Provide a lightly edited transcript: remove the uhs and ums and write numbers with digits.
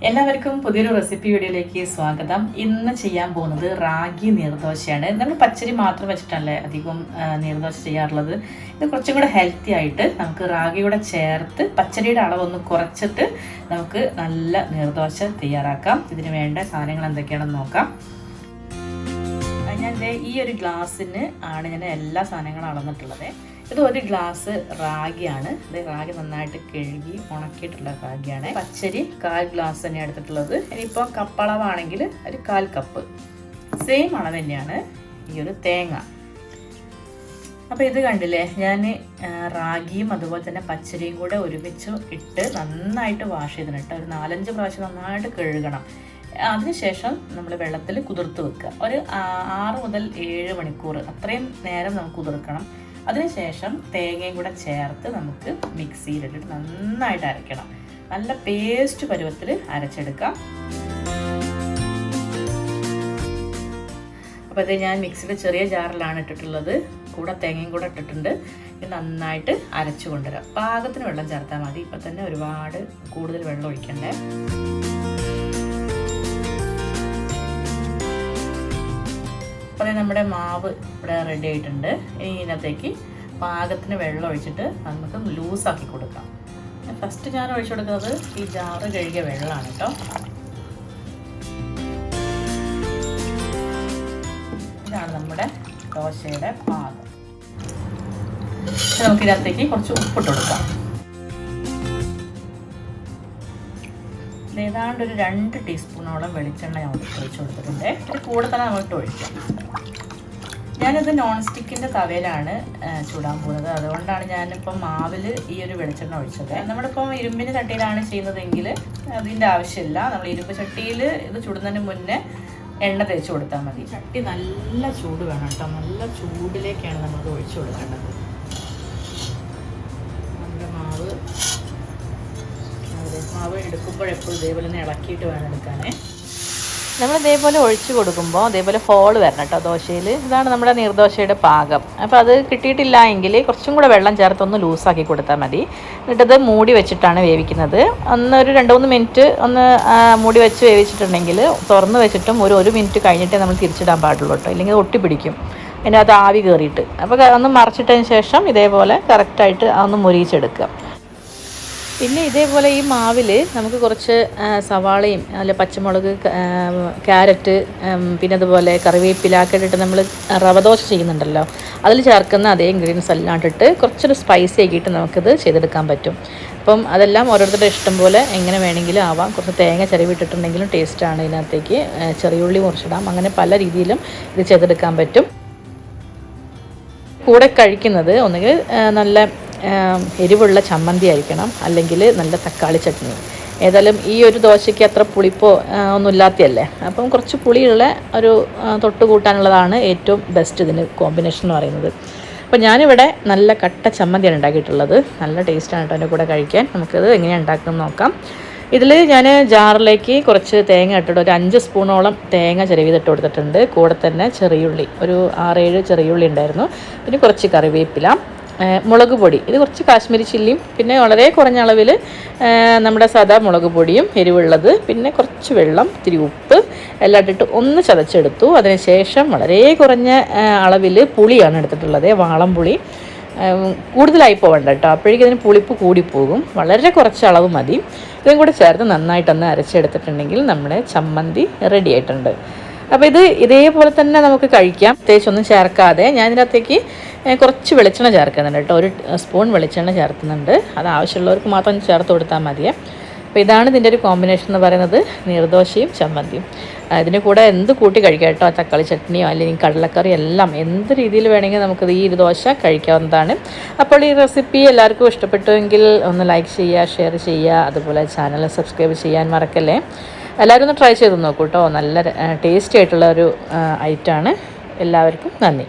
എല്ലാവർക്കും പുതിയൊരു റെസിപ്പി വീഡിയോയിലേക്ക് സ്വാഗതം. ഇന്ന് ചെയ്യാൻ പോകുന്നത് റാഗി നീർദോശയാണ്. നമ്മൾ പച്ചരി മാത്രം വെച്ചിട്ടല്ലേ അധികം നീർദോശ ചെയ്യാറുള്ളത്. ഇത് കുറച്ചും കൂടെ ഹെൽത്തി ആയിട്ട് നമുക്ക് റാഗി കൂടെ ചേർത്ത് പച്ചരിയുടെ അളവൊന്ന് കുറച്ചിട്ട് നമുക്ക് നല്ല നീർദോശ തയ്യാറാക്കാം. ഇതിന് വേണ്ട സാധനങ്ങൾ എന്തൊക്കെയാണെന്ന് നോക്കാം. ഞാൻ ഈ ഒരു ഗ്ലാസ്സിന് ആണ് ഞാൻ എല്ലാ സാധനങ്ങളും അളന്നിട്ടുള്ളത്. ഇത് ഒരു ഗ്ലാസ് റാഗിയാണ്. ഇത് റാഗി നന്നായിട്ട് കഴുകി ഉണക്കിയിട്ടുള്ള റാഗിയാണ്. പച്ചരി 1/4 ഗ്ലാസ് തന്നെ എടുത്തിട്ടുള്ളത്. ഇനിയിപ്പോൾ കപ്പളവാണെങ്കിൽ ഒരു 1/4 കപ്പ് സെയിം അളവ് തന്നെയാണ്. ഈ ഒരു തേങ്ങ. അപ്പോൾ ഇത് കണ്ടില്ലേ, ഞാൻ റാഗിയും അതുപോലെ തന്നെ പച്ചരിയും കൂടെ ഒരുമിച്ച് ഇട്ട് നന്നായിട്ട് വാഷ് ചെയ്തിട്ട് ഒരു 4-5 പ്രാവശ്യം നന്നായിട്ട് കഴുകണം. അതിനുശേഷം നമ്മൾ വെള്ളത്തിൽ കുതിർത്ത് വെക്കുക. ഒരു 6 മുതൽ 7 മണിക്കൂർ അത്രയും നേരം നമുക്ക് കുതിർക്കണം. അതിനുശേഷം തേങ്ങയും കൂടെ ചേർത്ത് നമുക്ക് മിക്സിയിലിട്ടിട്ട് നന്നായിട്ട് അരയ്ക്കണം. നല്ല പേസ്റ്റ് പരുവത്തിൽ അരച്ചെടുക്കാം. അപ്പോൾ ഇത് ഞാൻ മിക്സിയുടെ ചെറിയ ജാറിലാണ് ഇട്ടിട്ടുള്ളത്. കൂടെ തേങ്ങയും കൂടെ ഇട്ടിട്ടുണ്ട്. ഇത് നന്നായിട്ട് അരച്ചു കൊണ്ടുവരാം. പാകത്തിന് വെള്ളം ചേർത്താൽ മതി. ഇപ്പം തന്നെ ഒരുപാട് കൂടുതൽ വെള്ളം ഒഴിക്കണ്ടേ. അപ്പോൾ നമ്മുടെ മാവ് ഇവിടെ റെഡി ആയിട്ടുണ്ട്. ഇനി ഇതിനകത്തേക്ക് പാകത്തിന് വെള്ളം ഒഴിച്ചിട്ട് നമുക്ക് ലൂസാക്കി കൊടുക്കാം. ഫസ്റ്റ് ഞാൻ ഒഴിച്ചു കൊടുക്കുന്നത് ഈ ജാറ് കഴുകിയ വെള്ളമാണ് കേട്ടോ. ഇതാണ് നമ്മുടെ ദോശയുടെ പാകം. നമുക്കിതിനകത്തേക്ക് കുറച്ച് ഉപ്പിട്ട് കൊടുക്കാം. ഏതാണ്ട് ഒരു 2 ടീസ്പൂണോളം വെളിച്ചെണ്ണ ഞാൻ ഒഴിച്ച് കൊടുത്തിട്ടുണ്ട്. ഇതിന് കൂടെ തന്നെ നമുക്ക് ഒഴിക്കാം. ഞാനിത് നോൺ സ്റ്റിക്കിൻ്റെ തവയിലാണ് ചൂടാൻ പോകുന്നത്. അതുകൊണ്ടാണ് ഞാനിപ്പം മാവിൽ ഈ ഒരു വെളിച്ചെണ്ണ ഒഴിച്ചത്. നമ്മളിപ്പം ഇരുമ്പിൻ്റെ ചട്ടിയിലാണ് ചെയ്യുന്നതെങ്കിൽ അതിൻ്റെ ആവശ്യമില്ല. നമ്മൾ ഇരുമ്പ് ചട്ടിയിൽ ഇത് ചുടുന്നതിന് മുന്നേ എണ്ണ തേച്ച് കൊടുത്താൽ മതി. ചട്ടി നല്ല ചൂട് വേണം കേട്ടോ. നല്ല ചൂടിലേക്കാണ് നമ്മളത് ഒഴിച്ചു കൊടുക്കേണ്ടത്. നമ്മുടെ മാവ് എടുക്കുമ്പോഴെപ്പോഴും ഇതേപോലെ തന്നെ ഇളക്കിയിട്ട് വേണം എടുക്കാനേ. നമ്മൾ ഇതേപോലെ ഒഴിച്ച് കൊടുക്കുമ്പോൾ ഇതേപോലെ ഹോൾ വരണം കേട്ടോ ദോശയിൽ. ഇതാണ് നമ്മുടെ നീർദോശയുടെ പാകം. അപ്പോൾ അത് കിട്ടിയിട്ടില്ല എങ്കിൽ കുറച്ചും കൂടെ വെള്ളം ചേർത്ത് ഒന്ന് ലൂസാക്കി കൊടുത്താൽ മതി. എന്നിട്ടത് മൂടി വെച്ചിട്ടാണ് വേവിക്കുന്നത്. ഒരു 2-3 മിനിറ്റ് ഒന്ന് മൂടി വെച്ച് വേവിച്ചിട്ടുണ്ടെങ്കിൽ തുറന്ന് വെച്ചിട്ടും ഒരു 1 മിനിറ്റ് കഴിഞ്ഞിട്ടേ നമ്മൾ തിരിച്ചിടാൻ പാടുള്ളൂ കേട്ടോ. ഇല്ലെങ്കിൽ ഒട്ടിപ്പിടിക്കും അതിൻ്റെ അത് ആവി കയറിയിട്ട്. അപ്പോൾ ഒന്ന് മറിച്ചിട്ടതിന് ശേഷം ഇതേപോലെ കറക്റ്റായിട്ട് ഒന്ന് മുരിയിച്ചെടുക്കുക. പിന്നെ ഇതേപോലെ ഈ മാവിൽ നമുക്ക് കുറച്ച് സവാളയും അല്ല പച്ചമുളക്, ക്യാരറ്റ്, പിന്നെ അതുപോലെ കറിവേപ്പില ഒക്കെ ഇട്ടിട്ട് നമ്മൾ റവ ദോശ ചെയ്യുന്നുണ്ടല്ലോ, അതിൽ ചേർക്കുന്ന അതേ ഇൻഗ്രീഡിയൻസ് എല്ലാം ഇട്ടിട്ട് കുറച്ചൊരു സ്പൈസി ആക്കിയിട്ട് നമുക്കിത് ചെയ്തെടുക്കാൻ പറ്റും. അപ്പം അതെല്ലാം ഓരോരുത്തരുടെ ഇഷ്ടം പോലെ എങ്ങനെ വേണമെങ്കിലും ആവാം. കുറച്ച് തേങ്ങ ചിരവിട്ടിട്ടുണ്ടെങ്കിലും ടേസ്റ്റാണ്. ഇതിനകത്തേക്ക് ചെറിയുള്ളി മുറിച്ചിടാം. അങ്ങനെ പല രീതിയിലും ഇത് ചെയ്തെടുക്കാൻ പറ്റും. കൂടെ കഴിക്കുന്നത് ഒന്നുകിൽ നല്ല എരിവുള്ള ചമ്മന്തി ആയിരിക്കണം, അല്ലെങ്കിൽ നല്ല തക്കാളി ചട്നി. ഏതായാലും ഈ ഒരു ദോശയ്ക്ക് അത്ര പുളിപ്പോ ഒന്നുമില്ലാത്തതല്ലേ. അപ്പം കുറച്ച് പുളിയുള്ള ഒരു തൊട്ട് കൂട്ടാനുള്ളതാണ് ഏറ്റവും ബെസ്റ്റ് ഇതിന് കോമ്പിനേഷൻ എന്ന് പറയുന്നത്. അപ്പോൾ ഞാനിവിടെ നല്ല കട്ട ചമ്മന്തിയാണ് ഉണ്ടാക്കിയിട്ടുള്ളത്. നല്ല ടേസ്റ്റാണ് കേട്ടോ അതിൻ്റെ കൂടെ കഴിക്കാൻ. നമുക്കത് എങ്ങനെയാണ് ഉണ്ടാക്കുന്നത് നോക്കാം. ഇതിൽ ഞാൻ ജാറിലേക്ക് കുറച്ച് തേങ്ങ ഇട്ടിട്ട് ഒരു 5 സ്പൂണോളം തേങ്ങ ചിരവിതിട്ട് കൊടുത്തിട്ടുണ്ട്. കൂടെ തന്നെ ചെറിയുള്ളി ഒരു 6-7 ചെറിയുള്ളി ഉണ്ടായിരുന്നു. പിന്നെ കുറച്ച് കറിവേപ്പില, മുളക് പൊടി, ഇത് കുറച്ച് കാശ്മീരി ചില്ലിയും, പിന്നെ വളരെ കുറഞ്ഞ അളവിൽ നമ്മുടെ സാധാ മുളക് പൊടിയും എരിവുള്ളത്, പിന്നെ കുറച്ച് വെള്ളം, ഇത്തിരി ഉപ്പ് എല്ലാം ഇട്ടിട്ട് ഒന്ന് ചതച്ചെടുത്തു. അതിനുശേഷം വളരെ കുറഞ്ഞ അളവിൽ പുളിയാണ് എടുത്തിട്ടുള്ളത്, വാളം പുളി. കൂടുതലായി പോകണ്ട കേട്ടോ, അപ്പോഴേക്കും ഇതിന് പുളിപ്പ് കൂടിപ്പോകും. വളരെ കുറച്ച് അളവ് മതി. ഇതും കൂടെ ചേർത്ത് നന്നായിട്ടൊന്ന് അരച്ചെടുത്തിട്ടുണ്ടെങ്കിൽ നമ്മുടെ ചമ്മന്തി റെഡി ആയിട്ടുണ്ട്. അപ്പോൾ ഇത് ഇതേപോലെ തന്നെ നമുക്ക് കഴിക്കാം, പ്രത്യേകിച്ചൊന്നും ചേർക്കാതെ. ഞാൻ ഇതിനകത്തേക്ക് കുറച്ച് വെളിച്ചെണ്ണ ചേർക്കുന്നുണ്ട് കേട്ടോ. 1 സ്പൂൺ വെളിച്ചെണ്ണ ചേർക്കുന്നുണ്ട്. അത് ആവശ്യമുള്ളവർക്ക് മാത്രം ചേർത്ത് കൊടുത്താൽ മതിയേ. അപ്പോൾ ഇതാണ് ഇതിൻ്റെ ഒരു കോമ്പിനേഷൻ എന്ന് പറയുന്നത്, നീർദോശയും ചമ്മന്തിയും. ഇതിൻ്റെ കൂടെ എന്ത് കൂട്ടി കഴിക്കാം കേട്ടോ. തക്കാളി ചട്നിയോ അല്ലെങ്കിൽ കടലക്കറി എല്ലാം എന്ത് രീതിയിൽ വേണമെങ്കിൽ നമുക്കിത് ഈ ഒരു ദോശ കഴിക്കാവുന്നതാണ്. അപ്പോൾ ഈ റെസിപ്പി എല്ലാവർക്കും ഇഷ്ടപ്പെട്ടുവെങ്കിൽ ഒന്ന് ലൈക്ക് ചെയ്യുക, ഷെയർ ചെയ്യുക, അതുപോലെ ചാനൽ സബ്സ്ക്രൈബ് ചെയ്യാൻ മറക്കല്ലേ. എല്ലാവരും ഒന്ന് ട്രൈ ചെയ്ത് നോക്കൂ കേട്ടോ. നല്ല ടേസ്റ്റി ആയിട്ടുള്ള ഒരു ഐറ്റമാണ്. എല്ലാവർക്കും നന്ദി.